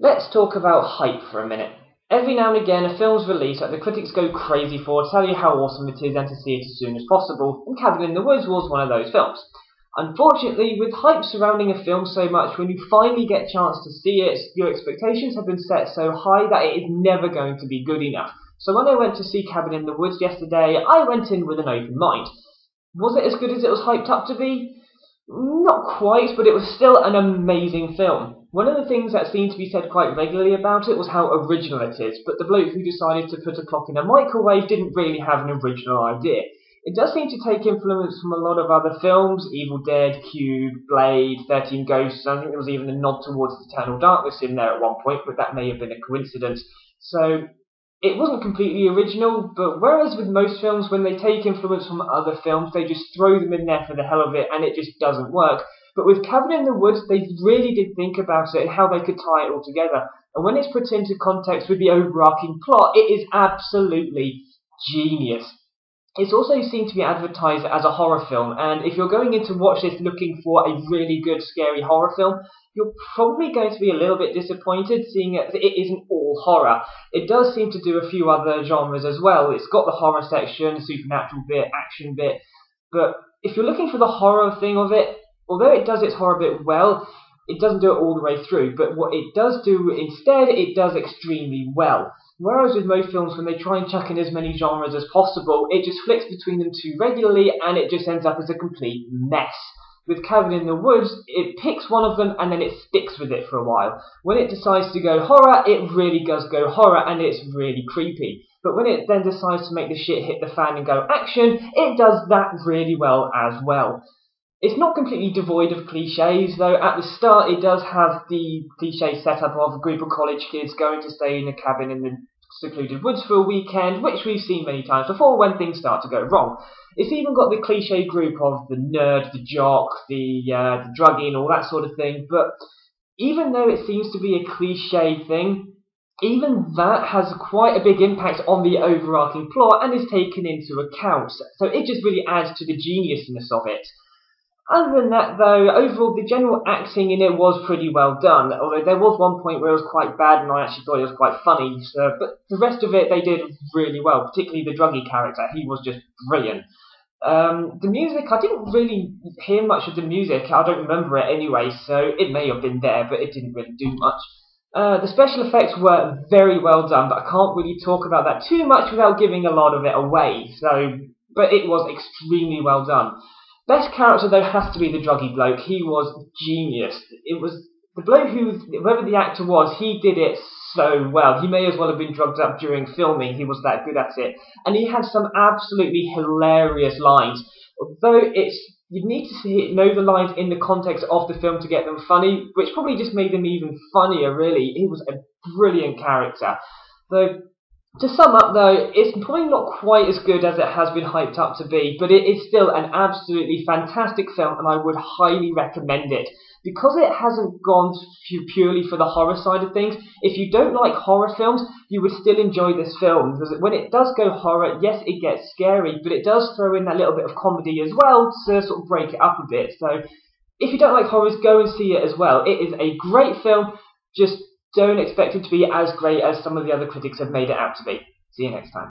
Let's talk about hype for a minute. Every now and again, a film's released that the critics go crazy for, tell you how awesome it is and to see it as soon as possible, and Cabin in the Woods was one of those films. Unfortunately, with hype surrounding a film so much, when you finally get a chance to see it, your expectations have been set so high that it is never going to be good enough. So when I went to see Cabin in the Woods yesterday, I went in with an open mind. Was it as good as it was hyped up to be? Not quite, but it was still an amazing film. One of the things that seemed to be said quite regularly about it was how original it is, but the bloke who decided to put a clock in a microwave didn't really have an original idea. It does seem to take influence from a lot of other films, Evil Dead, Cube, Blade, 13 Ghosts, I think there was even a nod towards Eternal Darkness in there at one point, but that may have been a coincidence. So it wasn't completely original, but whereas with most films, when they take influence from other films, they just throw them in there for the hell of it, and it just doesn't work. But with Cabin in the Woods, they really did think about it and how they could tie it all together. And when it's put into context with the overarching plot, it is absolutely genius. It's also seen to be advertised as a horror film, and if you're going in to watch this looking for a really good, scary horror film, you're probably going to be a little bit disappointed, seeing that it isn't all horror. It does seem to do a few other genres as well. It's got the horror section, supernatural bit, action bit, but if you're looking for the horror thing of it, although it does its horror bit well, it doesn't do it all the way through, but what it does do instead, it does extremely well. Whereas with most films, when they try and chuck in as many genres as possible, it just flicks between them too regularly, and it just ends up as a complete mess. With Cabin in the Woods, it picks one of them and then it sticks with it for a while. When it decides to go horror, it really does go horror, and it's really creepy. But when it then decides to make the shit hit the fan and go action, it does that really well as well. It's not completely devoid of cliches, though. At the start, it does have the cliche setup of a group of college kids going to stay in a cabin in the secluded woods for a weekend, which we've seen many times before when things start to go wrong. It's even got the cliche group of the nerd, the jock, the druggie and all that sort of thing, but even though it seems to be a cliche thing, even that has quite a big impact on the overarching plot and is taken into account, so it just really adds to the geniusness of it. Other than that, though, overall, the general acting in it was pretty well done, although there was one point where it was quite bad and I actually thought it was quite funny, but the rest of it they did really well, particularly the druggie character. He was just brilliant. The music, I didn't really hear much of the music, I don't remember it anyway, so it may have been there, but it didn't really do much. The special effects were very well done, but I can't really talk about that too much without giving a lot of it away, but it was extremely well done. Best character, though, has to be the druggy bloke. He was genius. It was the bloke whoever the actor was, he did it so well. He may as well have been drugged up during filming. He was that good at it. And he had some absolutely hilarious lines. Although you need to know the lines in the context of the film to get them funny, which probably just made them even funnier, really. He was a brilliant character. Though, to sum up, though, it's probably not quite as good as it has been hyped up to be, but it is still an absolutely fantastic film, and I would highly recommend it. Because it hasn't gone purely for the horror side of things, if you don't like horror films, you would still enjoy this film. Because when it does go horror, yes, it gets scary, but it does throw in that little bit of comedy as well to sort of break it up a bit. So, if you don't like horrors, go and see it as well. It is a great film, just don't expect it to be as great as some of the other critics have made it out to be. See you next time.